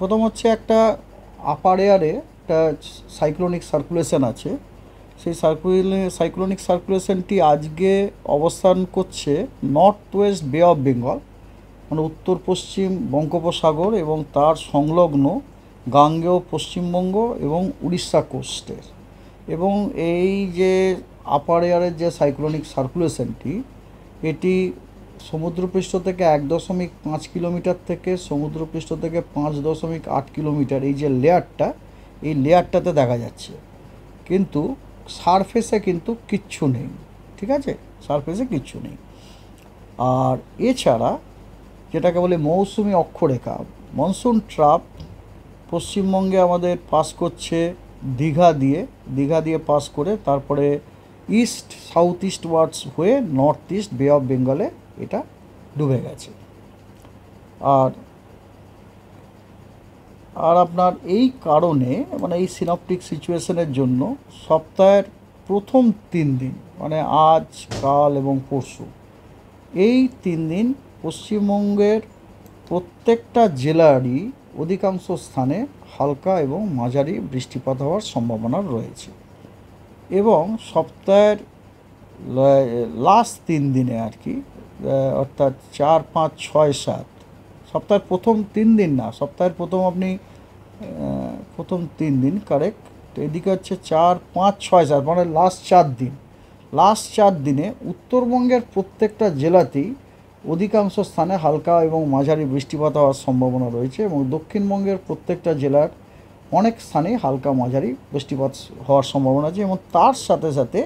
প্রথম হচ্ছে একটা আপার এয়ারে একটা সাইক্লোনিক সার্কুলেশন আছে। সেই সাইক্লোনিক সার্কুলেশনটি আজকে অবস্থান করছে নর্থ ওয়েস্ট বে অফ বেঙ্গল, মানে উত্তর পশ্চিম বঙ্গোপসাগর এবং তার সংলগ্ন গাঙ্গেয় পশ্চিমবঙ্গ এবং উড়িষ্যা কোস্টের। এবং এই যে আপার এয়ারের যে সাইক্লোনিক সার্কুলেশনটি, এটি সমুদ্রপৃষ্ঠ থেকে 1.5 কিলোমিটার থেকে সমুদ্রপৃষ্ঠ থেকে 5.8 কিলোমিটার এই যে লেয়ারটা, এই লেয়ারটাতে দেখা যাচ্ছে, কিন্তু সারফেসে কিন্তু কিচ্ছু নেই। ঠিক আছে, সারফেসে কিচ্ছু নেই। আর এছাড়া যেটাকে বলে মৌসুমি অক্ষরেখা, মনসুন ট্রাপ পশ্চিমবঙ্গে আমাদের পাস করছে দীঘা দিয়ে পাস করে তারপরে ইস্ট সাউথ ইস্ট ওয়ার্ডস হয়ে নর্থ ইস্ট বে অফ বেঙ্গলে এটা ডুবে গেছে। আর আর আপনার এই কারণে, মানে এই সিনপটিক সিচুয়েশনের জন্য সপ্তাহের প্রথম 3 দিন, মানে আজ, কাল এবং পরশু, এই 3 দিন পশ্চিমবঙ্গের প্রত্যেকটা জেলারই অধিকাংশ স্থানে হালকা এবং মাঝারি বৃষ্টিপাত হওয়ার সম্ভাবনা রয়েছে। এবং সপ্তাহের লাস্ট 3 দিনে আর কি, অর্থাৎ 4, 5, 6, 7, সপ্তাহের প্রথম 3 দিন না, সপ্তাহের প্রথম 3 দিন কারেক্ট। তো এদিকে হচ্ছে 4, 5, 6, 7, মানে লাস্ট 4 দিনে উত্তরবঙ্গের প্রত্যেকটা জেলাতেই অধিকাংশ স্থানে হালকা এবং মাঝারি বৃষ্টিপাত হওয়ার সম্ভাবনা রয়েছে এবং দক্ষিণবঙ্গের প্রত্যেকটা জেলার অনেক স্থানে হালকা মাঝারি বৃষ্টিপাত হওয়ার সম্ভাবনা আছে। এবং তার সাথে সাথে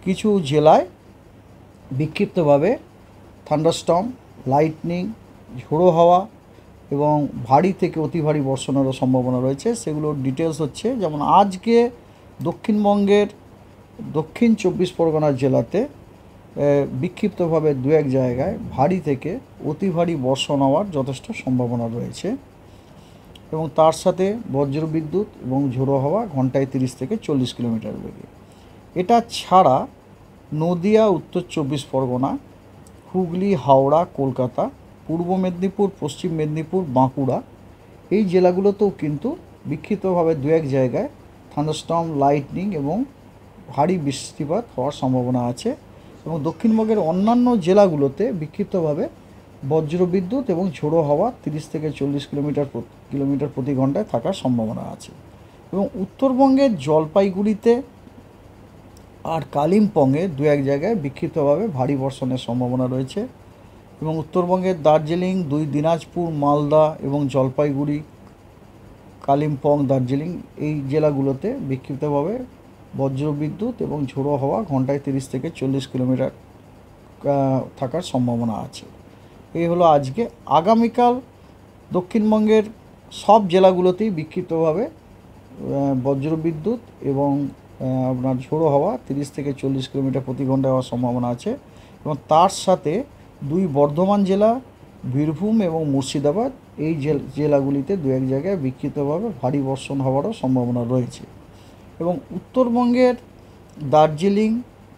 কিছু জেলায় বিক্ষিপ্তভাবে থান্ডারস্টর্ম, লাইটনিং, ঝোড়ো হাওয়া এবং ভারী থেকে অতি ভারী বর্ষণেরও সম্ভাবনা রয়েছে। সেগুলোর ডিটেলস হচ্ছে, যেমন আজকে দক্ষিণবঙ্গের দক্ষিণ 24 পরগনা জেলাতে বিক্ষিপ্তভাবে 2-1 জায়গায় ভারী থেকে অতি ভারী বর্ষণ হওয়ার যথেষ্ট সম্ভাবনা রয়েছে এবং তার সাথে বজ্রবিদ্যুৎ এবং ঝোড়ো হাওয়া ঘন্টায় 30 থেকে 40 কিলোমিটার বেগে। এটা ছাড়া নদিয়া, উত্তর 24 পরগনা, হুগলি, হাওড়া, কলকাতা, পূর্ব মেদিনীপুর, পশ্চিম মেদিনীপুর, বাঁকুড়া, এই জেলাগুলোতেও কিন্তু বিক্ষিপ্তভাবে 2-1 জায়গায় থান্ডারস্টর্ম, লাইটনিং এবং ভারী বৃষ্টিপাত হওয়ার সম্ভাবনা আছে। এবং দক্ষিণবঙ্গের অন্যান্য জেলাগুলোতে বিক্ষিপ্তভাবে বজ্রবিদ্যুৎ এবং ঝোড়ো হাওয়া 30 থেকে 40 কিলোমিটার প্রতি ঘন্টায় থাকার সম্ভাবনা আছে। এবং উত্তরবঙ্গের জলপাইগুড়িতে আর কালিম্পংয়ে 2-1 জায়গায় বিক্ষিপ্তভাবে ভারী বর্ষণের সম্ভাবনা রয়েছে। এবং উত্তরবঙ্গের দার্জিলিং, 2 দিনাজপুর, মালদা এবং জলপাইগুড়ি, কালিম্পং, দার্জিলিং, এই জেলাগুলোতে বিক্ষিপ্তভাবে বজ্রবিদ্যুৎ এবং ঝোড়ো হাওয়া ঘন্টায় 30 থেকে 40 কিলোমিটার থাকার সম্ভাবনা আছে। এই হলো আজকে। আগামীকাল দক্ষিণবঙ্গের সব জেলাগুলোতেই বিক্ষিপ্তভাবে বজ্রবিদ্যুৎ এবং আপনার ঝোড়ো হাওয়া 30 থেকে 40 কিলোমিটার প্রতি ঘন্টায় হওয়ার সম্ভাবনা আছে। এবং তার সাথে 2 বর্ধমান জেলা, বীরভূম এবং মুর্শিদাবাদ, এই জেলাগুলিতে 2-1 জায়গায় বিক্ষিপ্তভাবে ভারী বর্ষণ হওয়ারও সম্ভাবনা রয়েছে। এবং উত্তরবঙ্গের দার্জিলিং,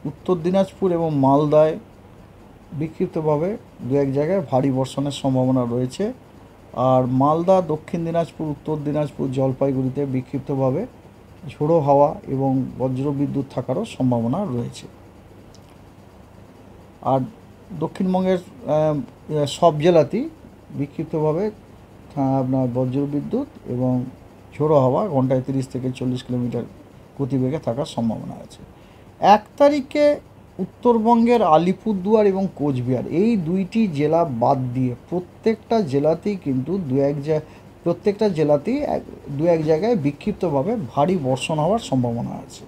উত্তর দিনাজপুর এবং মালদায় বিক্ষিপ্তভাবে 2-1 জায়গায় ভারী বর্ষণের সম্ভাবনা রয়েছে। আর মালদা, দক্ষিণ দিনাজপুর, উত্তর দিনাজপুর, জলপাইগুড়িতে বিক্ষিপ্তভাবে ঝোড়ো হাওয়া এবং বজ্রবিদ্যুৎ থাকারও সম্ভাবনা রয়েছে। আর দক্ষিণবঙ্গের সব জেলাতেই বিক্ষিপ্তভাবে আপনার বজ্রবিদ্যুৎ এবং ঝোড়ো হাওয়া ঘন্টায় 30 থেকে 40 কিলোমিটার গতিবেগে থাকার সম্ভাবনা আছে। 1 তারিখে উত্তরবঙ্গের আলিপুরদুয়ার এবং কোচবিহার, এই 2টি জেলা বাদ দিয়ে প্রত্যেকটা জেলাতেই কিন্তু 2-1 জায়গায় বিক্ষিপ্তভাবে ভারী বর্ষণ হওয়ার সম্ভাবনা আছে।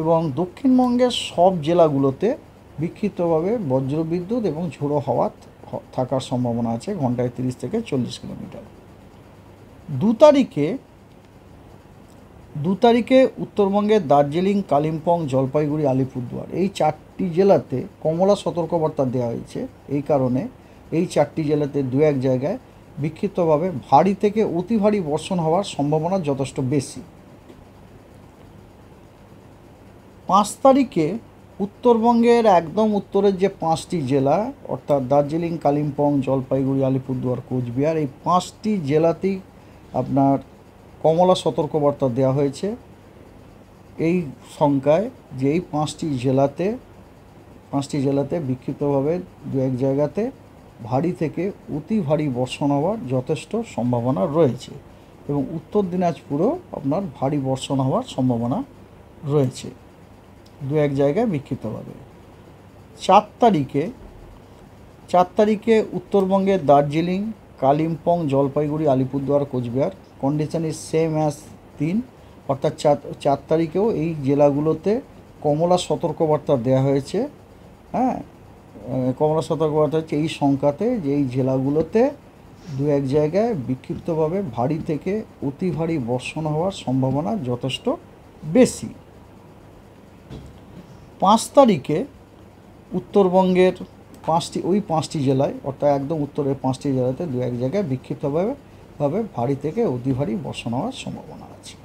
এবং দক্ষিণবঙ্গের সব জেলাগুলোতে বিক্ষিপ্তভাবে বজ্রবিদ্যুৎ এবং ঝোড়ো হাওয়া থাকার সম্ভাবনা আছে ঘন্টায় 30 থেকে 40 কিলোমিটার। 2 তারিখে উত্তরবঙ্গের দার্জিলিং, কালিম্পং, জলপাইগুড়ি, আলিপুরদুয়ার, এই 4টি জেলাতে কমলা সতর্কবার্তা দেওয়া হয়েছে। এই কারণে এই 4টি জেলাতে 2-1 জায়গায় বিক্ষিপ্তভাবে ভারী থেকে অতি ভারী বর্ষণ হওয়ার সম্ভাবনা যথেষ্ট বেশি। 5 তারিখে উত্তরবঙ্গের একদম উত্তরের যে 5টি জেলা, অর্থাৎ দার্জিলিং, কালিম্পং, জলপাইগুড়ি, আলিপুরদুয়ার, কোচবিহার, এই 5টি জেলাতেই আপনার কমলা সতর্কবার্তা দেওয়া হয়েছে। এই সংখ্যায় যে এই পাঁচটি জেলাতে বিক্ষিপ্তভাবে দু এক জায়গাতে ভারী থেকে অতি ভারী বর্ষণ হওয়ার যথেষ্ট সম্ভাবনা রয়েছে এবং উত্তর দিনাজপুরেও আপনার ভারী বর্ষণ হওয়ার সম্ভাবনা রয়েছে দু এক জায়গায় বিক্ষিপ্তভাবে। 4 তারিখে উত্তরবঙ্গের Darjeeling, Kalimpong, Jalpaiguri, Alipurduar, Cooch Behar condition is same as 3, অর্থাৎ 4 তারিখেও এই জেলাগুলোতে কমলা সতর্কবার্তা দেওয়া হয়েছে। হ্যাঁ, কমলা সতর্কবার্তা হচ্ছে এই সংখ্যাতে যে এই জেলাগুলোতে দু এক জায়গায় বিক্ষিপ্তভাবে ভারী থেকে অতি ভারী বর্ষণ হওয়ার সম্ভাবনা যথেষ্ট বেশি। 5 তারিখে উত্তরবঙ্গের পাঁচটি জেলায়, অর্থাৎ একদম উত্তরের 5টি জেলাতে দু এক জায়গায় বিক্ষিপ্তভাবে ভারী থেকে অতি ভারী বর্ষণ হওয়ার সম্ভাবনা আছে।